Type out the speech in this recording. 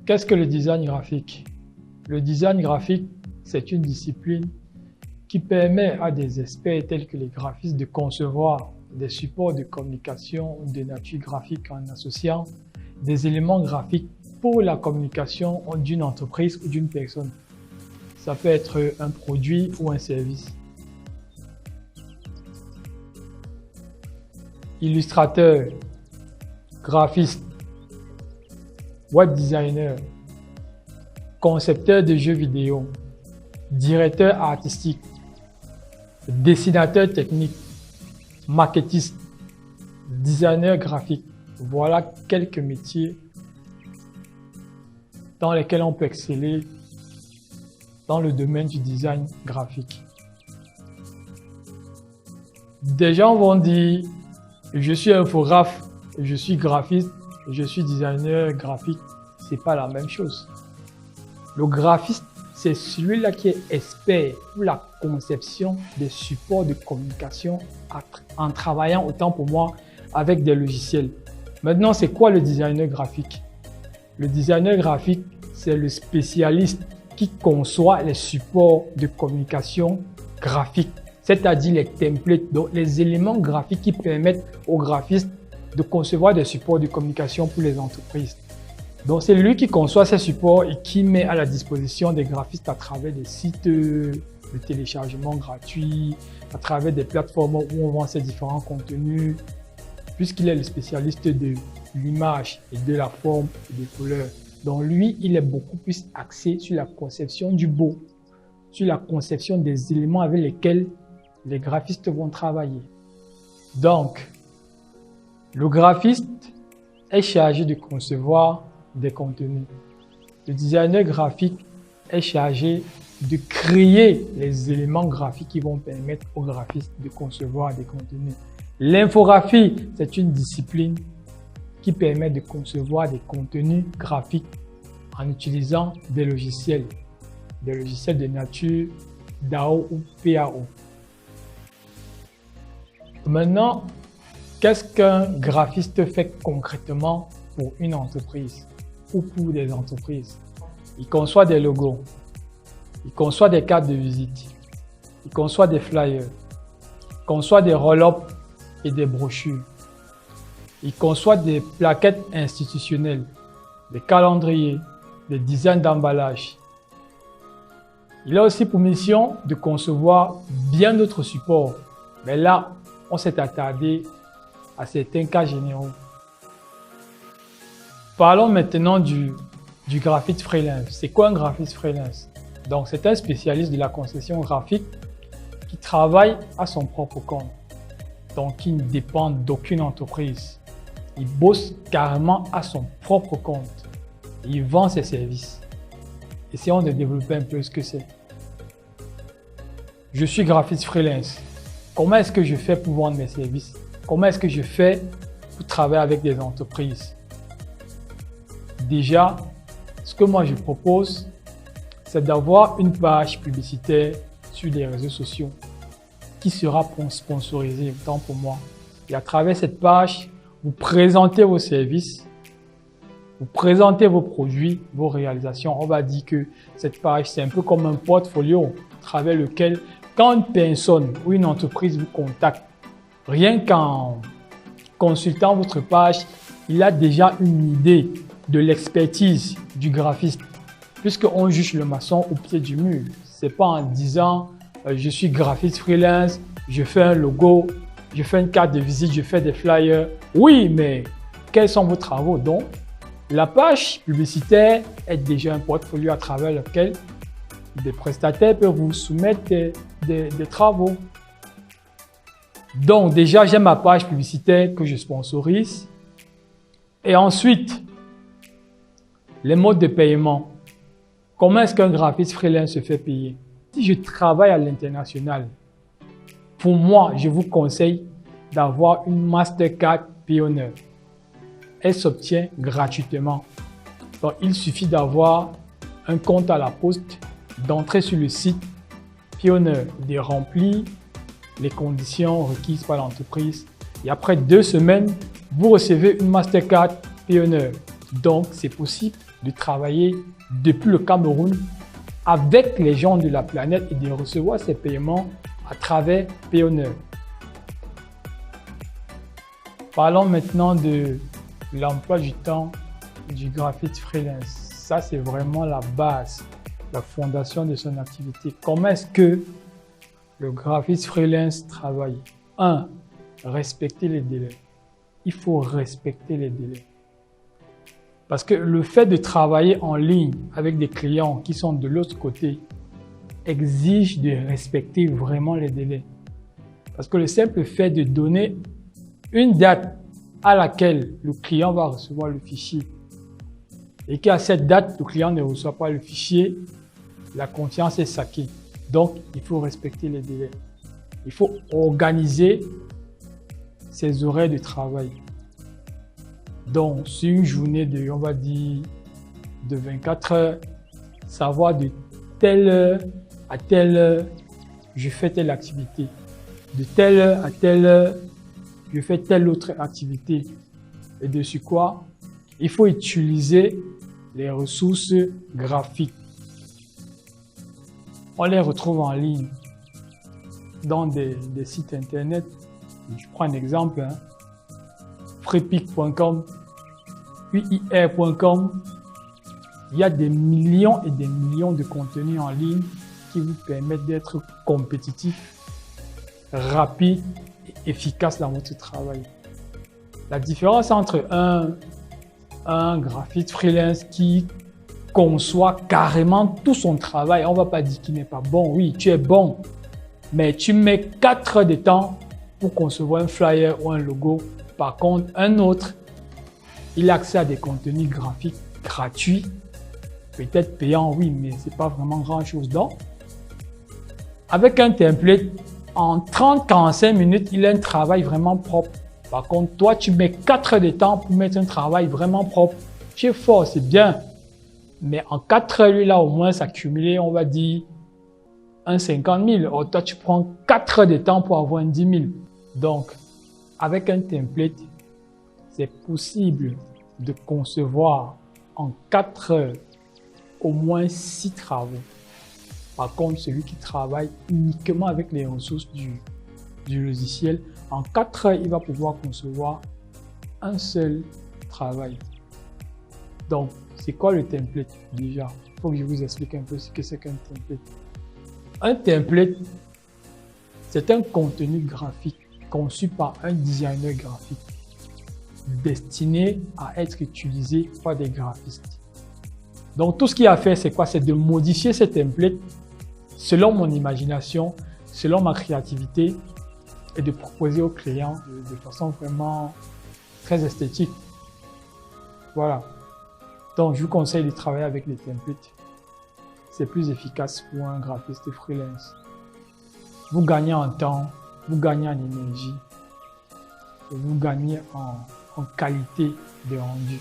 Qu'est-ce que le design graphique? Le design graphique, c'est une discipline qui permet à des experts tels que les graphistes de concevoir des supports de communication de nature graphique en associant des éléments graphiques pour la communication d'une entreprise ou d'une personne. Ça peut être un produit ou un service. Illustrateur, graphiste, web designer, concepteur de jeux vidéo, directeur artistique, dessinateur technique, marketiste, designer graphique. Voilà quelques métiers dans lesquels on peut exceller dans le domaine du design graphique. Des gens vont dire « je suis infographe, je suis graphiste, je suis designer graphique ». Ce n'est pas la même chose. Le graphiste, c'est celui-là qui est expert pour la conception des supports de communication en travaillant, autant pour moi, avec des logiciels. Maintenant, c'est quoi le designer graphique? Le designer graphique, c'est le spécialiste qui conçoit les supports de communication graphique, c'est-à-dire les templates, donc les éléments graphiques qui permettent aux graphistes de concevoir des supports de communication pour les entreprises. Donc, c'est lui qui conçoit ces supports et qui met à la disposition des graphistes à travers des sites de téléchargement gratuits, à travers des plateformes où on vend ces différents contenus, puisqu'il est le spécialiste de l'image et de la forme et des couleurs. Donc, lui, il est beaucoup plus axé sur la conception du beau, sur la conception des éléments avec lesquels les graphistes vont travailler. Donc, le graphiste est chargé de concevoir des contenus. Le designer graphique est chargé de créer les éléments graphiques qui vont permettre aux graphistes de concevoir des contenus. L'infographie, c'est une discipline qui permet de concevoir des contenus graphiques en utilisant des logiciels de nature DAO ou PAO. Maintenant, qu'est-ce qu'un graphiste fait concrètement pour une entreprise ou pour des entreprises? Il conçoit des logos, il conçoit des cartes de visite, il conçoit des flyers, il conçoit des roll-ups et des brochures, il conçoit des plaquettes institutionnelles, des calendriers, des designs d'emballage. Il a aussi pour mission de concevoir bien d'autres supports, mais là, on s'est attardé à certains cas généraux. Parlons maintenant du graphiste freelance. C'est quoi un graphiste freelance? Donc, c'est un spécialiste de la conception graphique qui travaille à son propre compte, donc qui ne dépend d'aucune entreprise. Il bosse carrément à son propre compte. Il vend ses services. Essayons de développer un peu ce que c'est. Je suis graphiste freelance. Comment est-ce que je fais pour vendre mes services? Comment est-ce que je fais pour travailler avec des entreprises? Déjà, ce que moi je propose, c'est d'avoir une page publicitaire sur les réseaux sociaux qui sera sponsorisée, autant pour moi. Et à travers cette page, vous présentez vos services, vous présentez vos produits, vos réalisations. On va dire que cette page, c'est un peu comme un portfolio à travers lequel, quand une personne ou une entreprise vous contacte, rien qu'en consultant votre page, il a déjà une idée de l'expertise du graphiste, puisqu'on juge le maçon au pied du mur. Ce n'est pas en disant je suis graphiste freelance, je fais un logo, je fais une carte de visite, je fais des flyers. Oui, mais quels sont vos travaux? Donc, la page publicitaire est déjà un portfolio à travers lequel des prestataires peuvent vous soumettre des travaux. Donc, déjà, j'ai ma page publicitaire que je sponsorise. Et ensuite, les modes de paiement. Comment est-ce qu'un graphiste freelance se fait payer? Si je travaille à l'international, pour moi, je vous conseille d'avoir une Mastercard Pioneer. Elle s'obtient gratuitement. Donc, il suffit d'avoir un compte à la poste, d'entrer sur le site Pioneer, de remplir les conditions requises par l'entreprise. Et après 2 semaines, vous recevez une Mastercard Pioneer. Donc, c'est possible de travailler depuis le Cameroun avec les gens de la planète et de recevoir ces paiements à travers Payoneer. Parlons maintenant de l'emploi du temps du graphiste freelance. Ça, c'est vraiment la base, la fondation de son activité. Comment est-ce que le graphiste freelance travaille? 1. Respecter les délais. Il faut respecter les délais. Parce que le fait de travailler en ligne avec des clients qui sont de l'autre côté exige de respecter vraiment les délais. Parce que le simple fait de donner une date à laquelle le client va recevoir le fichier et qu'à cette date, le client ne reçoit pas le fichier, la confiance est saquée. Donc, il faut respecter les délais. Il faut organiser ses horaires de travail. Donc, sur une journée de, on va dire, de 24 heures, savoir de telle heure à telle heure, je fais telle activité. De telle heure à telle heure, je fais telle autre activité. Et dessus quoi? Il faut utiliser les ressources graphiques. On les retrouve en ligne dans des sites internet. Je prends un exemple, hein. Freepik.com, UIR.com. Il y a des millions et des millions de contenus en ligne qui vous permettent d'être compétitif, rapide et efficace dans votre travail. La différence entre un graphiste freelance qui conçoit carrément tout son travail, on ne va pas dire qu'il n'est pas bon. Oui, tu es bon, mais tu mets 4 heures de temps pour concevoir un flyer ou un logo. Par contre, un autre, il a accès à des contenus graphiques gratuits, peut-être payants, oui, mais ce n'est pas vraiment grand-chose. Donc, avec un template, en 30-45 minutes, il a un travail vraiment propre. Par contre, toi, tu mets 4 heures de temps pour mettre un travail vraiment propre. Tu es fort, c'est bien. Mais en 4 heures, lui, là, au moins, s'accumuler, on va dire, un 50 000. Or, toi, tu prends 4 heures de temps pour avoir un 10 000. Donc, avec un template, c'est possible de concevoir en 4 heures au moins 6 travaux. Par contre, celui qui travaille uniquement avec les ressources du logiciel, en 4 heures, il va pouvoir concevoir un seul travail. Donc, c'est quoi le template déjà? Il faut que je vous explique un peu ce que c'est qu'un template. Un template, c'est un contenu graphique conçu par un designer graphique destiné à être utilisé par des graphistes. Donc, tout ce qu'il y a à faire, c'est quoi? C'est de modifier ce template selon mon imagination, selon ma créativité et de proposer aux clients de façon vraiment très esthétique. Voilà. Donc, je vous conseille de travailler avec les templates. C'est plus efficace pour un graphiste freelance. Vous gagnez en temps, vous gagnez en énergie et vous gagnez en qualité de rendu.